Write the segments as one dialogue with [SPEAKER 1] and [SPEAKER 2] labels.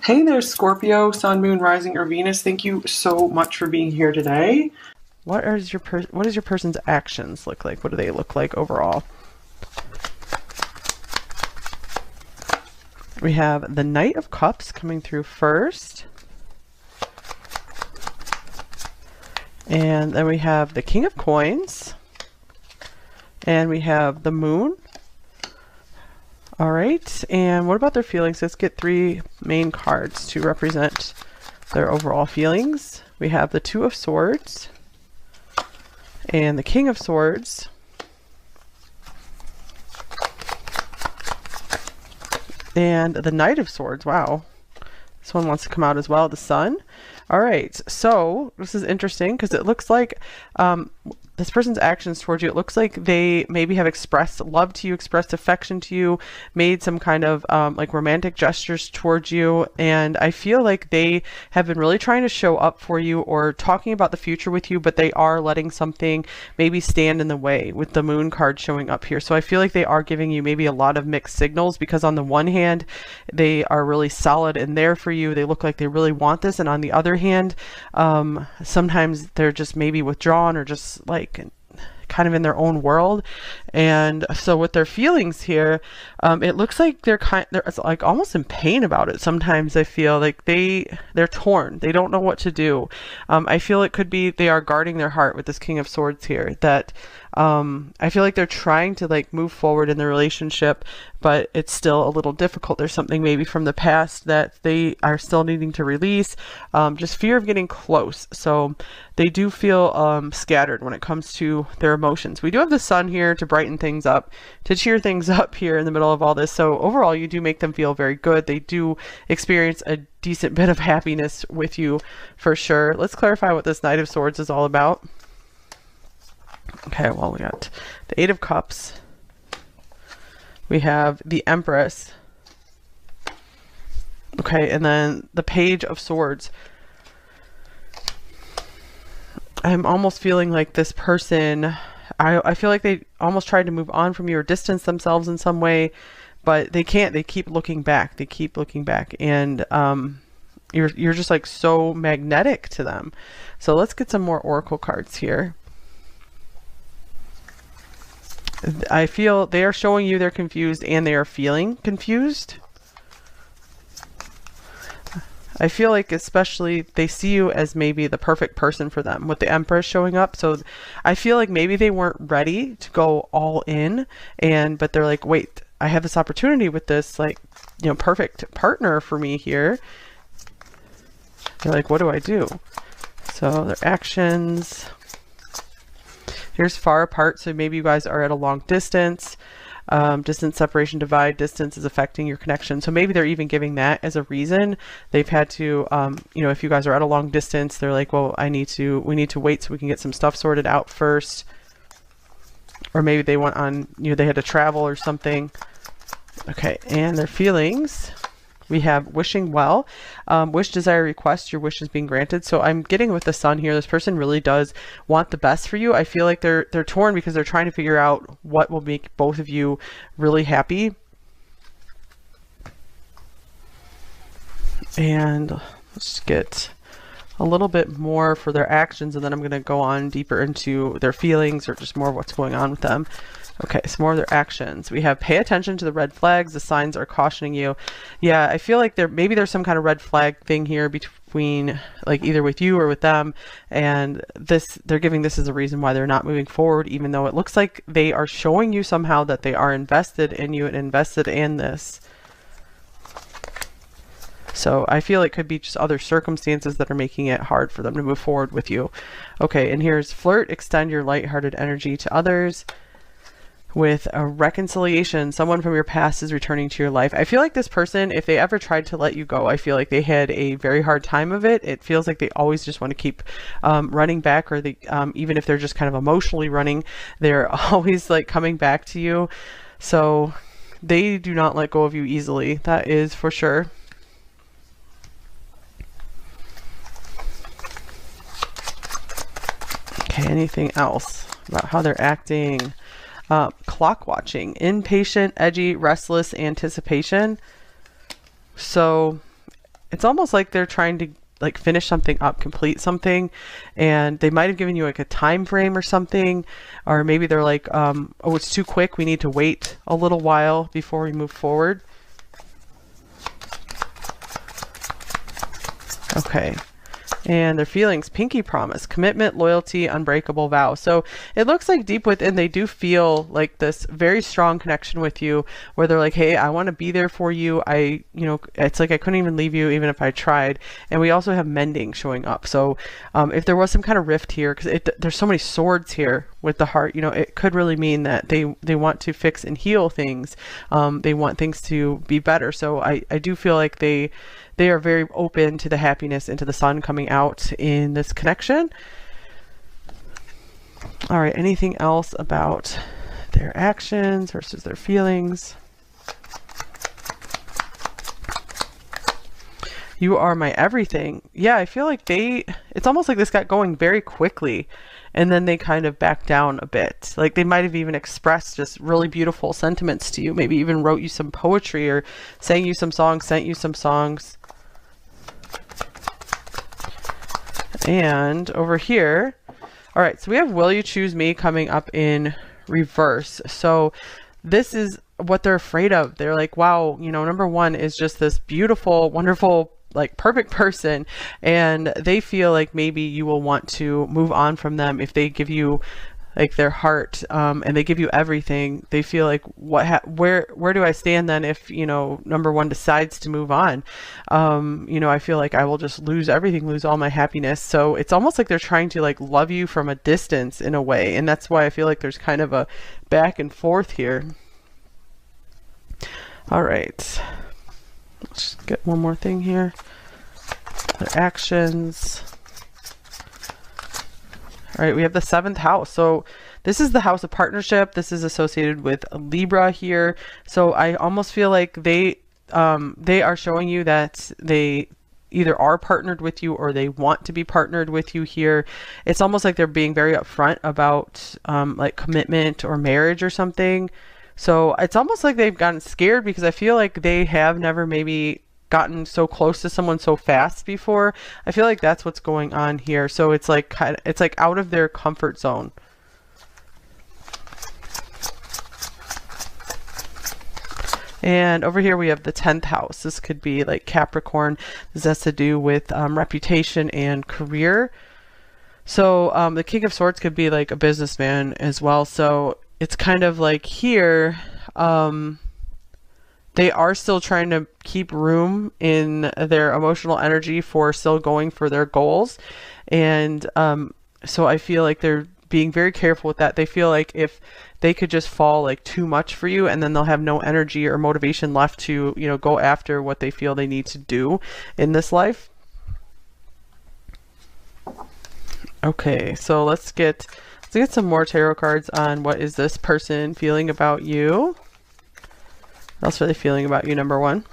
[SPEAKER 1] Hey there, Scorpio, Sun, Moon, Rising, or Venus. Thank you so much for being here today. What does your person's actions look like? What do they look like overall? We have the Knight of Cups coming through first. And then we have the King of Coins. And we have the Moon. All right, and what about their feelings? Let's get three main cards to represent their overall feelings. We have the Two of Swords and the King of Swords. And the Knight of Swords. Wow. This one wants to come out as well, the Sun. All right, so this is interesting because it looks like this person's actions towards you, it looks like they maybe have expressed love to you, expressed affection to you, made some kind of like romantic gestures towards you. And I feel like they have been really trying to show up for you or talking about the future with you, but they are letting something maybe stand in the way with the Moon card showing up here. So I feel like they are giving you maybe a lot of mixed signals because on the one hand, they are really solid and there for you. They look like they really want this. And on the other hand, sometimes they're just maybe withdrawn or just like kind of in their own world. And so with their feelings here, it looks like they're like almost in pain about it. Sometimes I feel like they're torn. They don't know what to do. I feel it could be they are guarding their heart with this King of Swords here, that I feel like they're trying to like move forward in the relationship, but it's still a little difficult. There's something maybe from the past that they are still needing to release, just fear of getting close. So they do feel scattered when it comes to their emotions. We do have the Sun here to brighten things up, to cheer things up here in the middle of all this. So overall, you do make them feel very good. They do experience a decent bit of happiness with you for sure. Let's clarify what this Knight of Swords is all about. Okay, well, we got the Eight of Cups. We have the Empress. Okay, and then the Page of Swords. I'm almost feeling like this person, I feel like they almost tried to move on from you or distance themselves in some way, but they can't. They keep looking back. They keep looking back. And you're just like so magnetic to them. So let's get some more Oracle cards here. I feel they are showing you they're confused and they are feeling confused. I feel like especially they see you as maybe the perfect person for them with the Empress showing up. So I feel like maybe they weren't ready to go all in, but they're like, wait, I have this opportunity with this like, perfect partner for me here. They're like, what do I do? So their actions. Here's far apart, so maybe you guys are at a long distance. Distance, separation, divide, distance is affecting your connection. So maybe they're even giving that as a reason. They've had to, if you guys are at a long distance, they're like, well, we need to wait so we can get some stuff sorted out first. Or maybe they went on, they had to travel or something. Okay, and their feelings. We have wishing well, wish, desire, request, your wish is being granted. So I'm getting with the Sun here. This person really does want the best for you. I feel like they're torn because they're trying to figure out what will make both of you really happy. And let's get a little bit more for their actions, and then I'm going to go on deeper into their feelings or just more of what's going on with them. Okay, some more of their actions. We have pay attention to the red flags. The signs are cautioning you. Yeah, I feel like maybe there's some kind of red flag thing here between like either with you or with them. And they're giving this as a reason why they're not moving forward, even though it looks like they are showing you somehow that they are invested in you and invested in this. So I feel it could be just other circumstances that are making it hard for them to move forward with you. Okay, and here's flirt, extend your lighthearted energy to others. With a reconciliation, someone from your past is returning to your life. I feel like this person, if they ever tried to let you go, I feel like they had a very hard time of it. It feels like they always just want to keep running back, or they, even if they're just kind of emotionally running, they're always like coming back to you. So they do not let go of you easily. That is for sure. Okay, anything else about how they're acting? Clock watching, impatient, edgy, restless, anticipation. So it's almost like they're trying to like finish something up, complete something, and they might have given you like a time frame or something, or maybe they're like, oh, it's too quick, we need to wait a little while before we move forward. Okay. And their feelings, pinky promise, commitment, loyalty, unbreakable vow. So it looks like deep within they do feel like this very strong connection with you, where they're like, hey, I want to be there for you. It's like I couldn't even leave you even if I tried. And we also have mending showing up. So if there was some kind of rift here, because there's so many swords here with the heart, it could really mean that they want to fix and heal things. They want things to be better. So I do feel like they are very open to the happiness and to the sun coming out in this connection. All right, anything else about their actions versus their feelings? You are my everything. Yeah, I feel like it's almost like this got going very quickly, and then they kind of backed down a bit. Like they might have even expressed just really beautiful sentiments to you, maybe even wrote you some poetry or sang you some songs, sent you some songs. And over here, all right, so we have Will You Choose Me coming up in reverse. So this is what they're afraid of. They're like, wow, number one is just this beautiful, wonderful, like perfect person. And they feel like maybe you will want to move on from them if they give you like their heart, and they give you everything. They feel like, where do I stand then if number one decides to move on? I feel like I will just lose everything, lose all my happiness. So it's almost like they're trying to like love you from a distance in a way, and that's why I feel like there's kind of a back and forth here. All right, let's just get one more thing here. Their actions. All right, we have the 7th house. So this is the house of partnership. This is associated with Libra here. So I almost feel like they are showing you that they either are partnered with you or they want to be partnered with you here. It's almost like they're being very upfront about like commitment or marriage or something. So it's almost like they've gotten scared because I feel like they have never maybe gotten so close to someone so fast before. I feel like that's what's going on here. So it's like it's like out of their comfort zone. And over here we have the 10th house. This could be like Capricorn. This has to do with reputation and career. So the King of Swords could be like a businessman as well. So it's kind of like here, they are still trying to keep room in their emotional energy for still going for their goals. And so I feel like they're being very careful with that. They feel like if they could just fall like too much for you, and then they'll have no energy or motivation left to, go after what they feel they need to do in this life. Okay, so let's get some more tarot cards on what is this person feeling about you. What else are they feeling about you, number one?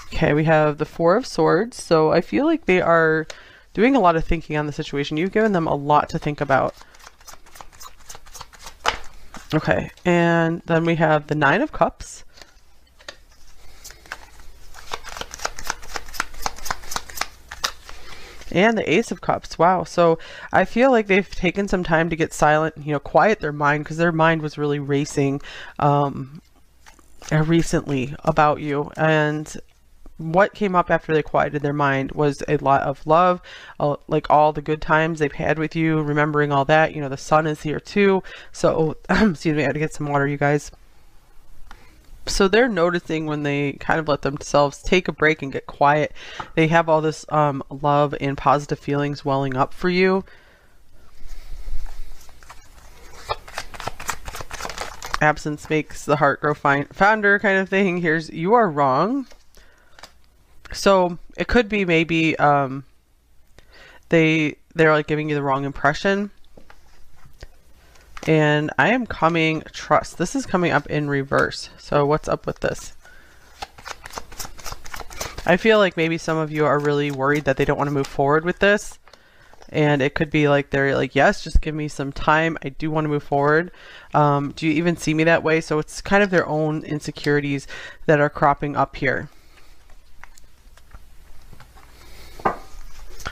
[SPEAKER 1] Okay, we have the 4 of Swords. So I feel like they are doing a lot of thinking on the situation. You've given them a lot to think about. Okay, and then we have the 9 of Cups. And the Ace of Cups. Wow. So I feel like they've taken some time to get silent, quiet their mind, because their mind was really racing recently about you. And what came up after they quieted their mind was a lot of love, like all the good times they've had with you, remembering all that. The sun is here too. So, excuse me, I had to get some water, you guys. So they're noticing when they kind of let themselves take a break and get quiet, they have all this love and positive feelings welling up for you. Absence makes the heart grow fonder kind of thing. Here's, you are wrong. So it could be maybe they're like giving you the wrong impression. And I am coming trust. This is coming up in reverse. So what's up with this? I feel like maybe some of you are really worried that they don't want to move forward with this. And it could be like they're like, yes, just give me some time. I do want to move forward. Do you even see me that way? So it's kind of their own insecurities that are cropping up here.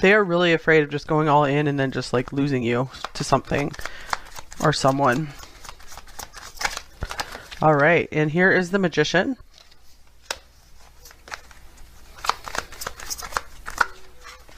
[SPEAKER 1] They are really afraid of just going all in and then just like losing you to something or someone. All right, and here is the Magician.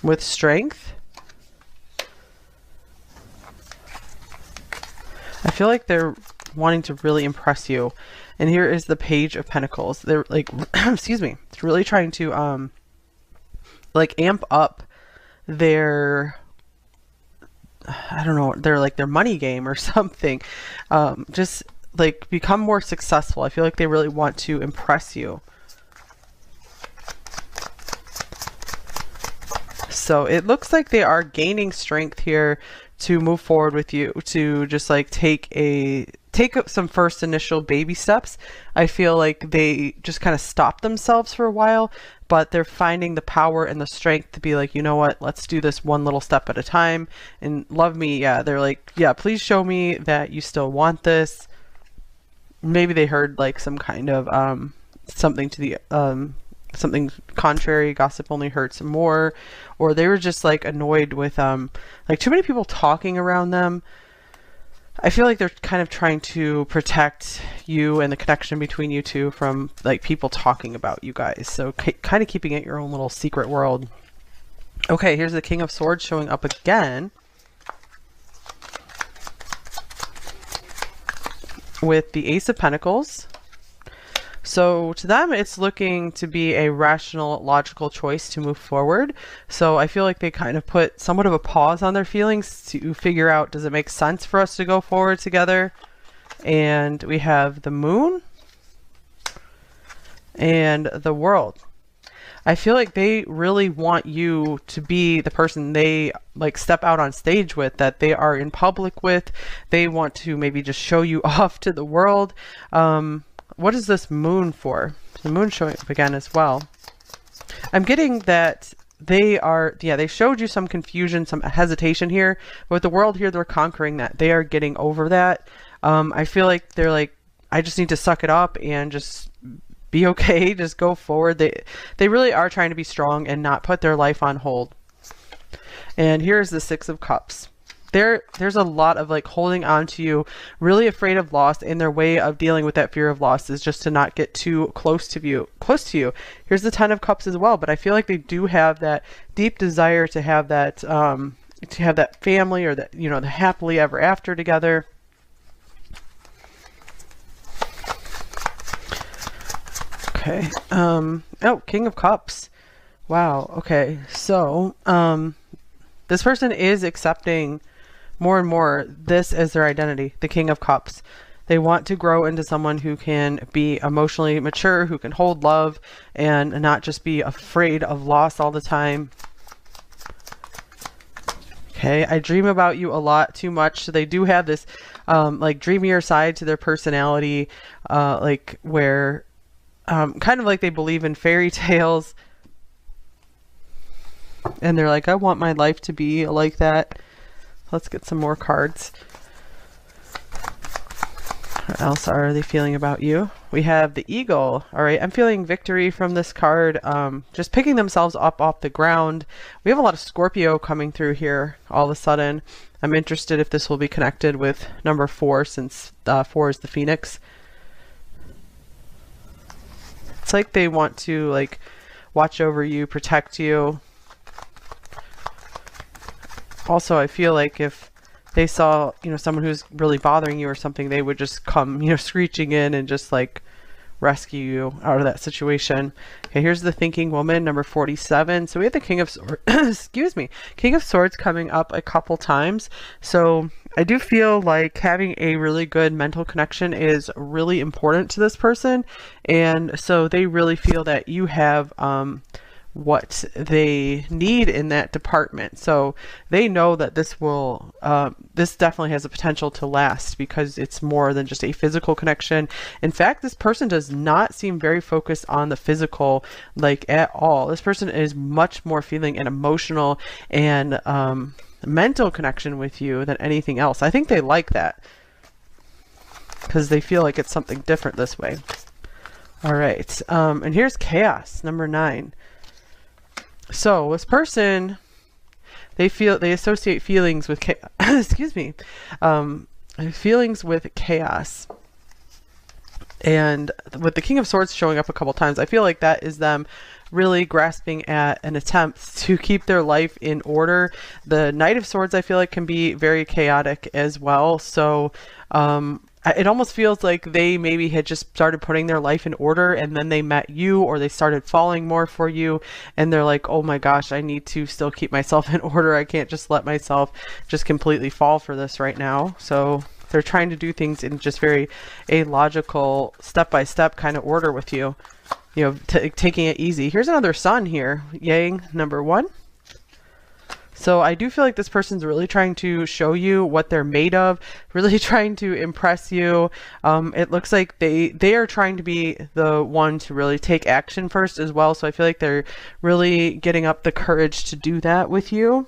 [SPEAKER 1] With strength. I feel like they're wanting to really impress you. And here is the Page of Pentacles. They're like, excuse me, it's really trying to like amp up their, I don't know, their money game or something. Just like become more successful. I feel like they really want to impress you. So it looks like they are gaining strength here to move forward with you, to just like take some first initial baby steps. I feel like they just kind of stop themselves for a while, but they're finding the power and the strength to be like, you know what, let's do this one little step at a time. And love me, yeah, they're like, yeah, please show me that you still want this. Maybe they heard like some kind of something to the something contrary, gossip only hurts more, or they were just like annoyed with like too many people talking around them. I feel like they're kind of trying to protect you and the connection between you two from like people talking about you guys. So kind of keeping it your own little secret world. Okay, here's the King of Swords showing up again with the Ace of Pentacles. So to them, it's looking to be a rational, logical choice to move forward. So I feel like they kind of put somewhat of a pause on their feelings to figure out, does it make sense for us to go forward together? And we have the Moon and the World. I feel like they really want you to be the person they like step out on stage with, that they are in public with. They want to maybe just show you off to the world. What is this Moon for? The Moon showing up again as well. I'm getting that they are, yeah, they showed you some confusion, some hesitation here. But with the World here, they're conquering that. They are getting over that. I feel like they're like, I just need to suck it up and just be okay. Just go forward. They really are trying to be strong and not put their life on hold. And here's the Six of Cups. There's a lot of like holding on to you, really afraid of loss, and their way of dealing with that fear of loss is just to not get too close to you. Here's the Ten of Cups as well, but I feel like they do have that deep desire to have that family, or that, you know, the happily ever after together. Okay. Oh, King of Cups. Wow. Okay. So, this person is accepting more and more this as their identity, the King of Cups. They want to grow into someone who can be emotionally mature, who can hold love and not just be afraid of loss all the time. Okay, I dream about you a lot, too much. So they do have this like dreamier side to their personality, like where kind of like they believe in fairy tales. And they're like, I want my life to be like that. Let's get some more cards. What else are they feeling about you? We have the Eagle. All right, I'm feeling victory from this card. Just picking themselves up off the ground. We have a lot of Scorpio coming through here all of a sudden. I'm interested if this will be connected with number 4, since 4 is the Phoenix. It's like they want to like watch over you, protect you. Also, I feel like if they saw, you know, someone who's really bothering you or something, they would just come, you know, screeching in and just like rescue you out of that situation. Okay, here's the Thinking Woman, number 47. So we have the King of Swords, excuse me, King of Swords coming up a couple times. So I do feel like having a really good mental connection is really important to this person. And so they really feel that you have what they need in that department. So they know that this will, this definitely has the potential to last, because it's more than just a physical connection. In fact, this person does not seem very focused on the physical, like at all. This person is much more feeling and emotional and mental connection with you than anything else. I think they like that because they feel like it's something different this way. All right. And here's chaos, number 9. So this person, they associate feelings with excuse me, feelings with chaos. And with the King of Swords showing up a couple times, I feel like that is them really grasping at an attempt to keep their life in order. The Knight of Swords, I feel like, can be very chaotic as well. So it almost feels like they maybe had just started putting their life in order, and then they met you, or they started falling more for you, and they're like, oh my gosh, I need to still keep myself in order. I can't just let myself just completely fall for this right now. So they're trying to do things in just very a logical, step-by-step kind of order with you, you know, taking it easy. Here's another Sun here, Yang, number 1. So I do feel like this person's really trying to show you what they're made of, really trying to impress you. It looks like they are trying to be the one to really take action first as well. So I feel like they're really getting up the courage to do that with you.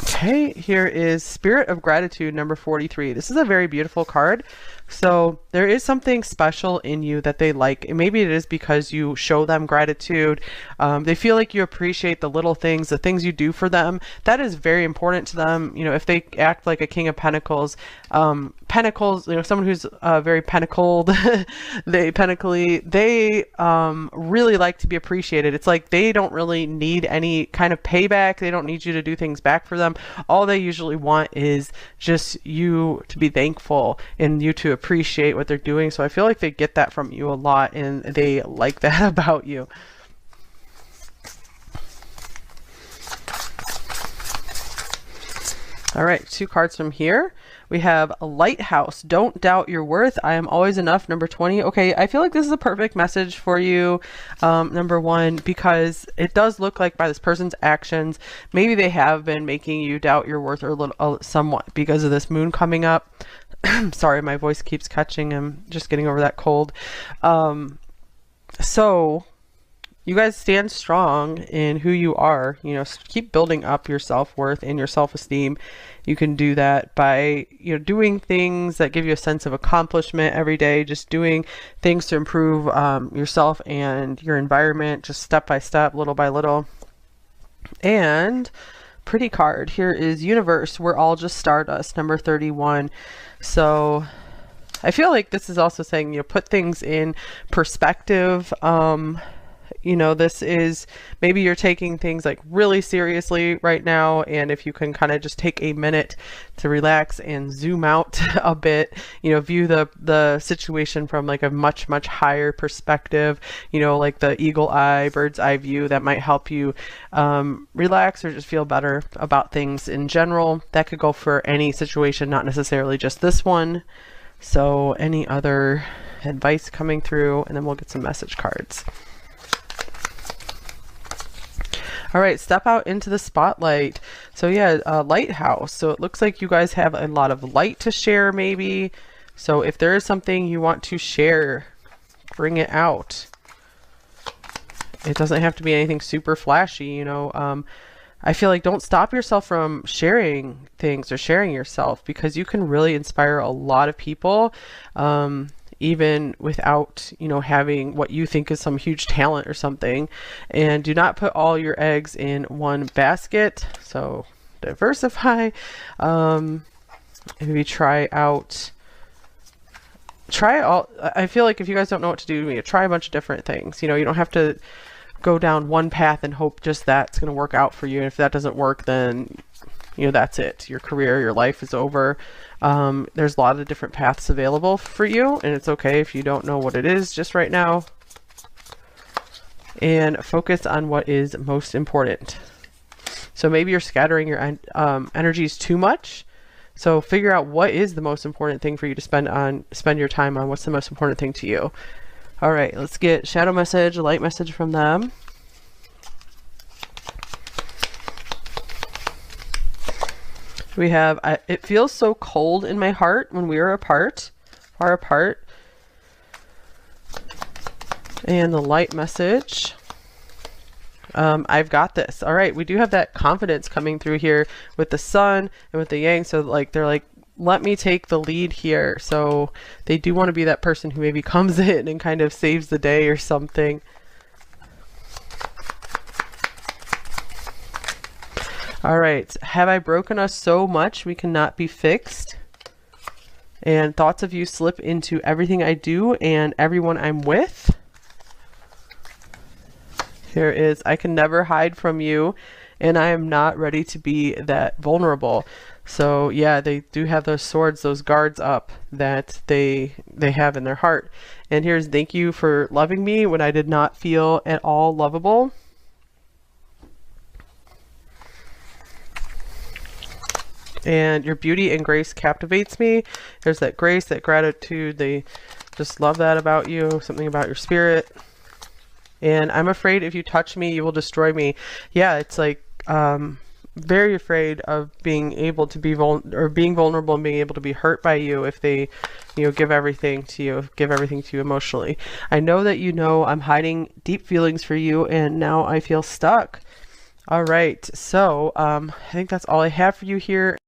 [SPEAKER 1] Okay, here is Spirit of Gratitude, number 43. This is a very beautiful card. So there is something special in you that they like. And maybe it is because you show them gratitude. They feel like you appreciate the little things, the things you do for them. That is very important to them. You know, if they act like a King of Pentacles, Pentacles, you know, someone who's very pentacled, they really like to be appreciated. It's like they don't really need any kind of payback. They don't need you to do things back for them. All they usually want is just you to be thankful and you to appreciate what they're doing. So I feel like they get that from you a lot, and they like that about you. All right, 2 cards from here. We have a Lighthouse. Don't doubt your worth. I am always enough, number 20. Okay, I feel like this is a perfect message for you, number 1, because it does look like by this person's actions, maybe they have been making you doubt your worth a little, somewhat, because of this moon coming up. Sorry, my voice keeps catching. I'm just getting over that cold. So you guys stand strong in who you are. You know, keep building up your self-worth and your self-esteem. You can do that by, you know, doing things that give you a sense of accomplishment every day, just doing things to improve yourself and your environment, just step by step, little by little. And pretty card here is Universe. We're all just stardust, number 31. So I feel like this is also saying, you know, put things in perspective. You know, this is, maybe you're taking things like really seriously right now, and if you can kind of just take a minute to relax and zoom out a bit, you know, view the situation from like a much higher perspective, you know, like the eagle eye, bird's eye view, that might help you relax or just feel better about things in general. That could go for any situation, not necessarily just this one. So any other advice coming through, and then we'll get some message cards. All right, step out into the spotlight. So yeah, lighthouse. So it looks like you guys have a lot of light to share maybe. So if there is something you want to share, bring it out. It doesn't have to be anything super flashy, you know. I feel like don't stop yourself from sharing things or sharing yourself, because you can really inspire a lot of people. Even without, you know, having what you think is some huge talent or something. And do not put all your eggs in one basket. So diversify. Maybe try all. I feel like if you guys don't know what to do, you try a bunch of different things. You know, you don't have to go down one path and hope just that's going to work out for you. And if that doesn't work, then, you know, that's it. Your career, your life is over. There's a lot of different paths available for you, and it's okay if you don't know what it is just right now. And focus on what is most important. So maybe you're scattering your energies too much. So figure out what is the most important thing for you to spend your time on. What's the most important thing to you? All right, let's get shadow message, light message from them. We have, it feels so cold in my heart when we are apart, far apart. And the light message. I've got this. All right, we do have that confidence coming through here with the sun and with the yang. So like they're like, let me take the lead here. So they do want to be that person who maybe comes in and kind of saves the day or something. All right, have I broken us so much we cannot be fixed? And thoughts of you slip into everything I do and everyone I'm with. Here is, I can never hide from you, and I am not ready to be that vulnerable. So yeah, they do have those swords, those guards up that they have in their heart. And here's, thank you for loving me when I did not feel at all lovable. And your beauty and grace captivates me. There's that grace, that gratitude. They just love that about you, something about your spirit. And I'm afraid if you touch me, you will destroy me. Yeah, it's like very afraid of being able to be being vulnerable and being able to be hurt by you if they, you know, give everything to you emotionally. I know that you know I'm hiding deep feelings for you, and now I feel stuck. All right, so I think that's all I have for you here.